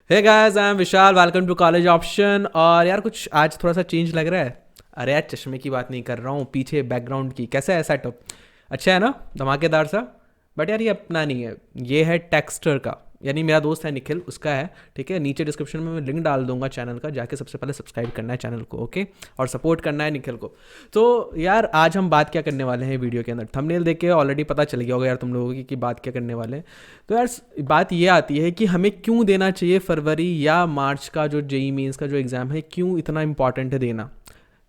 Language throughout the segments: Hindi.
Hey guys, I am Vishal, welcome to college option. और यार कुछ आज थोड़ा सा चेंज लग रहा है। अरे यार चश्मे की बात नहीं कर रहा हूँ, पीछे बैकग्राउंड की। कैसा है सेटअप? अच्छा है ना, धमाकेदार सा। बट यार ये अपना नहीं है, ये है टेक्स्टर का। यानी मेरा दोस्त है निखिल, उसका है। ठीक है, नीचे डिस्क्रिप्शन में मैं लिंक डाल दूंगा चैनल का, जाके सबसे पहले सब्सक्राइब करना है चैनल को, ओके। और सपोर्ट करना है निखिल को। तो यार आज हम बात क्या करने वाले हैं वीडियो के अंदर, थंबनेल देख के ऑलरेडी पता चल गया होगा यार तुम लोगों की कि बात क्या करने वाले हैं। तो यार बात ये आती है कि हमें क्यों देना चाहिए फरवरी या मार्च का जो जेई मेंस का जो एग्ज़ाम है, क्यों इतना इंपॉर्टेंट है देना।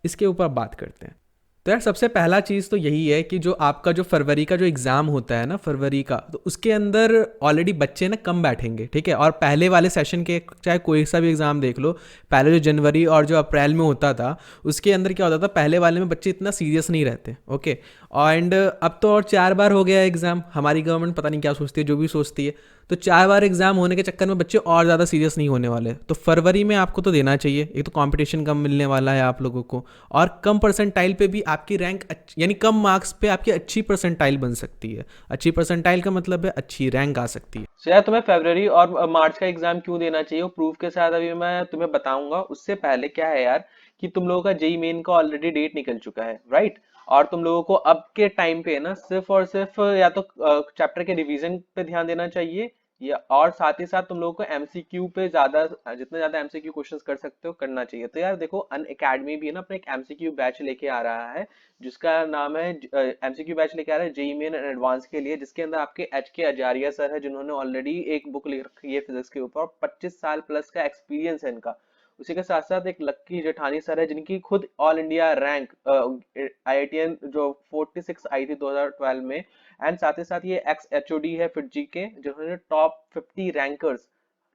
इसके ऊपर बात करते हैं। तो यार सबसे पहला चीज़ तो यही है कि जो आपका जो फरवरी का जो एग्ज़ाम होता है ना, फरवरी का, तो उसके अंदर ऑलरेडी बच्चे ना कम बैठेंगे। ठीक है, और पहले वाले सेशन के चाहे कोई सा भी एग्ज़ाम देख लो, पहले जो जनवरी और जो अप्रैल में होता था, उसके अंदर क्या होता था, पहले वाले में बच्चे इतना सीरियस नहीं रहते। ओके। एंड अब तो और 4 बार हो गया एग्ज़ाम, हमारी गवर्नमेंट पता नहीं क्या सोचती है, जो भी सोचती है। तो 4 बार एग्ज़ाम होने के चक्कर में बच्चे और ज़्यादा सीरियस नहीं होने वाले। तो फरवरी में आपको तो देना चाहिए, एक तो कंपटीशन कम मिलने वाला है आप लोगों को, और कम परसेंटाइल पे भी आपकी रैंक यानी कम मार्क्स पे आपकी अच्छी परसेंटाइल बन सकती है। अच्छी परसेंटाइल का मतलब है अच्छी रैंक आ सकती है। तो यार तुम्हें फरवरी और मार्च का एग्जाम क्यों देना चाहिए वो प्रूफ के साथ अभी मैं तुम्हें बताऊंगा। उससे पहले क्या है यार कि तुम लोगों का जेई मेन का ऑलरेडी डेट निकल चुका है, राइट। और तुम लोगों को अब के टाइम पे ना सिर्फ और सिर्फ या तो चैप्टर के रिवीजन पे ध्यान देना चाहिए, या और साथ ही साथ तुम लोगों को एमसीक्यू पे ज्यादा, जितने ज्यादा एमसीक्यू क्वेश्चंस कर सकते हो करना चाहिए। तो यार देखो, अन अकेडमी भी है ना अपने एक एमसीक्यू बैच लेके आ रहा है, जिसका नाम है एमसीक्यू बैच लेके आ रहा है जेई मेन एंड एडवांस के लिए, जिसके अंदर आपके एच के अजारिया सर है, जिन्होंने ऑलरेडी एक बुक लिख रखी है फिजिक्स के ऊपर, 25 साल प्लस का एक्सपीरियंस है इनका। उसी के साथ साथ एक लक्की जेठानी सर है, जिनकी खुद ऑल इंडिया रैंक आईआईटीएन जो 46 आई थी 2012 में। एंड साथ ही साथ ये एक्स एचओडी है फिटजी के, जिन्होंने टॉप 50 रैंकर्स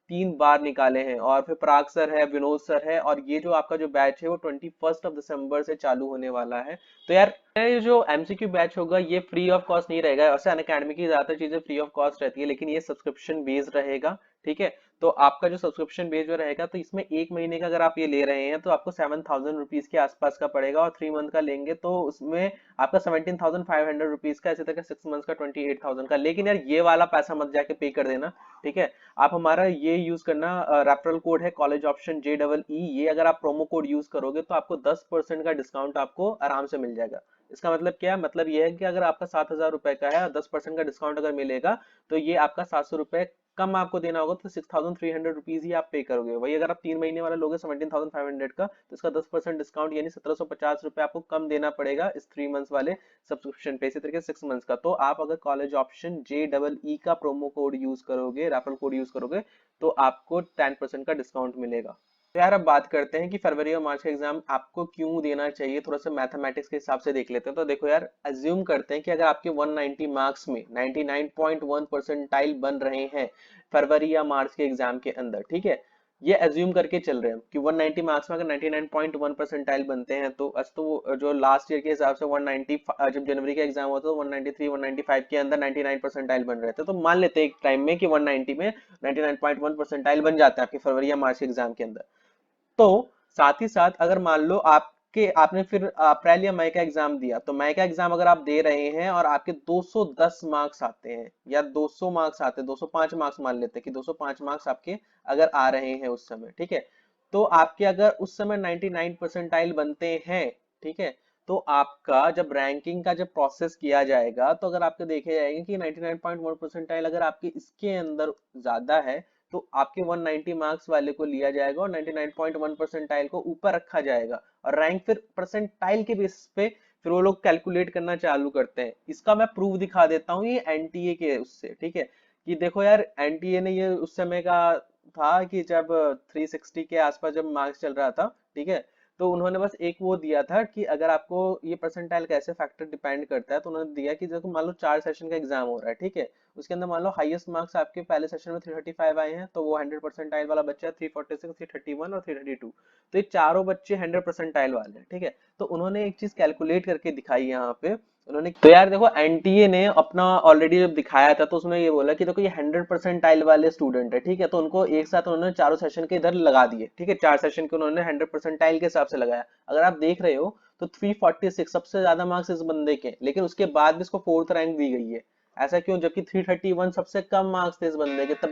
3 बार निकाले हैं। और फिर पराग सर है, विनोद सर है, और ये जो आपका जो बैच है वो 21 दिसंबर से चालू होने वाला है। तो यार ये जो एमसीक्यू बैच होगा ये फ्री ऑफ कॉस्ट नहीं रहेगा। वैसे अनअकैडमी की ज्यादातर चीजें फ्री ऑफ कॉस्ट रहती है, लेकिन ये सब्सक्रिप्शन बेस्ड रहेगा। ठीक है, तो आपका जो सब्सक्रिप्शन बेस्ड जो रहेगा, तो इसमें एक महीने का अगर आप ये ले रहे हैं तो आपको 7,000 रुपीज के आसपास का पड़ेगा, और 3 मंथ का लेंगे तो उसमें आपका 17,500 रुपीज का, ऐसे तक 6 मंथ का 28,000 का। लेकिन यार ये वाला पैसा मत जाके पे कर देना। ठीक है, आप हमारा ये यूज करना, रेफरल कोड है कॉलेज ऑप्शन JEE। ये अगर आप प्रोमो कोड यूज करोगे तो आपको 10% का डिस्काउंट आपको आराम से मिल जाएगा। इसका मतलब क्या है? मतलब ये है कि अगर आपका 7,000 रुपए का है, 10% का डिस्काउंट अगर मिलेगा, तो ये आपका 700 रुपए कम आपको देना होगा, तो 6,300 रुपीज ही आप पे करोगे। वही अगर आप 3 महीने वाला लोगे 17,500 का, तो इसका 10% डिस्काउंट यानी 1,750 रुपए आपको कम देना पड़ेगा इस 3 मंथ्स वाले सब्सक्रिप्शन पे। इसी तरीके से 6 मंथ्स का, तो आप अगर कॉलेज ऑप्शन JEE का प्रोमो कोड यूज करोगे, रेफरल कोड यूज करोगे, तो आपको 10% का डिस्काउंट मिलेगा। तो यार अब बात करते हैं कि फरवरी और मार्च का एग्जाम आपको क्यों देना चाहिए। थोड़ा सा मैथमेटिक्स के हिसाब से देख लेते हैं। तो देखो यार, अज्यूम करते हैं कि अगर आपके 190 मार्क्स में 99.1 परसेंटाइल बन रहे हैं फरवरी या मार्च के एग्जाम के अंदर, ठीक है, ये अज्यूम करके चल रहे हैं कि 190 मार्क्स में अगर 99.1 परसेंटाइल बनते हैं, तो जो लास्ट ईयर के हिसाब से 190, जब जनवरी का एग्जाम हुआ था तो 193 195 के अंदर 99 परसेंटाइल बन रहे थे। तो मान लेते हैं एक टाइम में कि 190 में 99.1 परसेंटाइल बन जाता है आपके फरवरी या मार्च के एग्जाम के अंदर। तो साथ ही साथ अगर मान लो आपने फिर अप्रैल या मई का एग्जाम दिया, तो मई का एग्जाम अगर आप दे रहे हैं और आपके 210 मार्क्स आते हैं या 200 मार्क्स आते हैं, 205 मार्क्स मान लेते हैं कि 205 मार्क्स आपके अगर आ रहे हैं उस समय, ठीक है, तो आपके अगर उस समय 99 परसेंटाइल बनते हैं, ठीक है, तो आपका जब रैंकिंग का जब प्रोसेस किया जाएगा, तो अगर आपको देखे जाएगा कि 99.1 परसेंटाइल अगर आपके इसके अंदर ज्यादा है, तो आपके 190 मार्क्स वाले को लिया जाएगा और 99.1 परसेंटाइल को ऊपर रखा जाएगा, और रैंक फिर परसेंटाइल के बेसिस पे फिर वो लोग कैलकुलेट करना चालू करते हैं। इसका मैं प्रूफ दिखा देता हूँ ये एनटीए के उससे, ठीक है, कि देखो यार एनटीए ने ये उस समय का था कि जब 360 के आसपास जब मार्क्स चल रहा था, ठीक है, तो उन्होंने बस एक वो दिया था कि अगर आपको ये परसेंटाइल कैसे फैक्टर डिपेंड करता है, तो उन्होंने दिया कि जब मान लो 4 सेशन का एग्जाम हो रहा है, ठीक है, उसके अंदर मान लो हाईएस्ट मार्क्स आपके पहले सेशन में 335 आए हैं, तो वो 100 परसेंटाइल वाला बच्चा है 346, 331 और 332। तो ये चारों बच्चे 100 परसेंटाइल वाले हैं, ठीक है। तो उन्होंने एक चीज कैलकुलेट करके दिखाई यहाँ पे। उन्होंने, तो यार देखो, एनटीए ने अपना ऑलरेडी जब दिखाया था तो उसमें ये बोला कि देखो ये 100 परसेंटाइल वाले स्टूडेंट है, ठीक है, तो उनको एक साथ उन्होंने चारों सेशन के इधर लगा दिए, ठीक है, 4 सेशन के उन्होंने 100 परसेंटाइल के हिसाब से लगाया। अगर आप देख रहे हो तो 346 सबसे ज्यादा मार्क्स इस बंदे के, लेकिन उसके बाद भी इसको फोर्थ रैंक दी गई है। ऐसा क्यों, जबकि 331 सबसे कम मार्क्स थे इस बंदे के, तब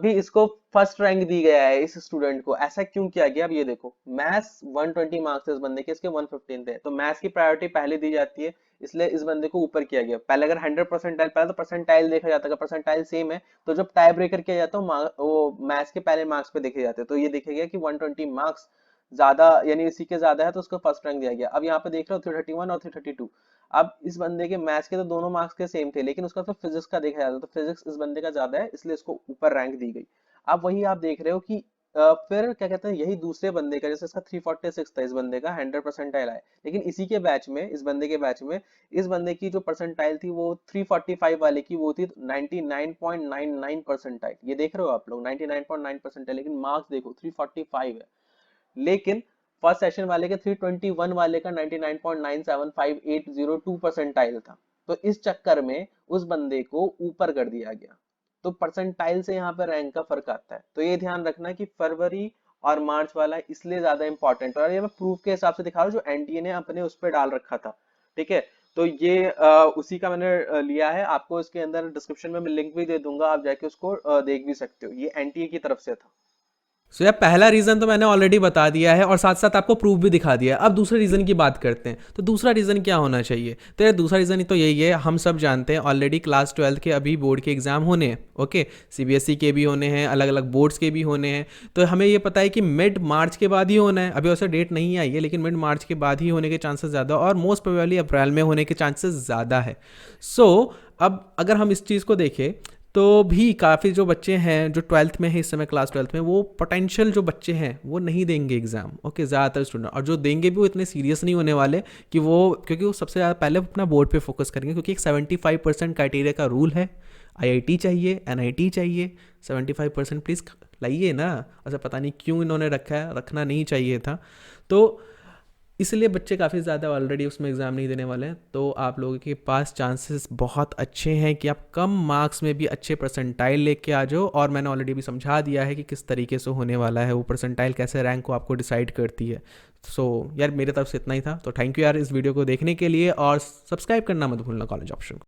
भी इसको फर्स्ट रैंक दी गया है इस स्टूडेंट को। ऐसा क्यों किया गया? अब ये देखो, मैथ्स 120 मार्क्स थे इस बंदे के, इसके 115 थे, तो मैथ्स की प्रायोरिटी पहले दी जाती है, इसलिए इस बंदे को ऊपर किया गया। पहले अगर 100 परसेंटाइल, पहले तो परसेंटाइल देखा जाता है, अगर परसेंटाइल सेम है तो जब टाई ब्रेकर किया जाता है वो मैथ्स के पहले मार्क्स पे देखे जाते हैं, तो ये देखा गया कि 120 मार्क्स ज्यादा, यानी इसी के ज्यादा है, तो उसको फर्स्ट रैंक दिया गया। अब यहाँ पे देख रहे हो 331 और 332, अब इस बंदे के मैथ्स के तो दोनों मार्क्स के सेम थे, लेकिन उसका तो फिजिक्स का देखा जाता है, तो फिजिक्स इस बंदे का ज्यादा है, इसलिए इसको ऊपर रैंक दी गई। अब वही आप देख रहे हो कि फिर क्या कहते हैं, यही दूसरे बंदे का, जैसे इसका 346 था, इस बंदे का 100 परसेंटाइल आया, लेकिन इसी के बैच में, इस बंदे के बैच में, इस बंदे की जो परसेंटाइल थी वो 345 वाले की वो थी 99.99 परसेंटाइल। ये देख रहे हो आप लोग, 99.9 परसेंटाइल, लेकिन मार्क्स देखो 345 है। लेकिन फर्स्ट सेशन वाले के 321 वाले का 99.975802 परसेंटाइल था, तो इस चक्कर में उस बंदे को ऊपर कर दिया गया। तो परसेंटाइल से यहाँ पे रैंक का फर्क आता है, तो ये ध्यान रखना कि फरवरी और मार्च वाला इसलिए ज्यादा इंपॉर्टेंट है। और ये मैं प्रूफ के हिसाब से दिखा रहा हूँ, जो एनटीए ने अपने उस पर डाल रखा था, ठीक है। तो ये उसी का मैंने लिया है, आपको इसके अंदर डिस्क्रिप्शन में मैं लिंक भी दे दूंगा, आप जाके उसको देख भी सकते हो, ये एनटीए की तरफ से था। सो यार पहला रीज़न तो मैंने ऑलरेडी बता दिया है और साथ साथ आपको प्रूफ भी दिखा दिया है। अब दूसरे रीज़न की बात करते हैं, तो दूसरा रीज़न क्या होना चाहिए? तो यार दूसरा रीज़न तो यही है, हम सब जानते हैं ऑलरेडी क्लास 12 के अभी बोर्ड के एग्ज़ाम होने हैं, ओके, सीबीएसई के भी होने हैं, अलग अलग बोर्ड्स के भी होने हैं। तो हमें ये पता है कि मिड मार्च के बाद ही होना है, अभी वैसे डेट नहीं आई है, लेकिन मिड मार्च के बाद ही होने के चांसेस ज़्यादा, और मोस्ट प्रोबेबली अप्रैल में होने के चांसेस ज़्यादा है। सो अब अगर हम इस चीज़ को देखें, तो भी काफ़ी जो बच्चे हैं जो 12th में है इस समय, क्लास 12th में, वो पोटेंशियल जो बच्चे हैं वो नहीं देंगे एग्ज़ाम, ओके, ज़्यादातर स्टूडेंट, और जो देंगे भी वो इतने सीरियस नहीं होने वाले कि वो, क्योंकि वो सबसे ज़्यादा पहले अपना बोर्ड पे फोकस करेंगे, क्योंकि एक 75% क्राइटेरिया का रूल है। आईआईटी चाहिए, एनआईटी चाहिए, 75% प्लीज़ लाइए ना। ऐसा पता नहीं क्यों इन्होंने रखा है, रखना नहीं चाहिए था। तो इसलिए बच्चे काफ़ी ज़्यादा ऑलरेडी उसमें एग्ज़ाम नहीं देने वाले हैं। तो आप लोगों के पास चांसेस बहुत अच्छे हैं कि आप कम मार्क्स में भी अच्छे परसेंटाइल लेके आ जाओ, और मैंने ऑलरेडी भी समझा दिया है कि किस तरीके से होने वाला है वो परसेंटाइल, कैसे रैंक को आपको डिसाइड करती है। सो यार मेरे तरफ से इतना ही था, तो थैंक यू यार इस वीडियो को देखने के लिए, और सब्सक्राइब करना मत भूलना कॉलेज ऑप्शन को।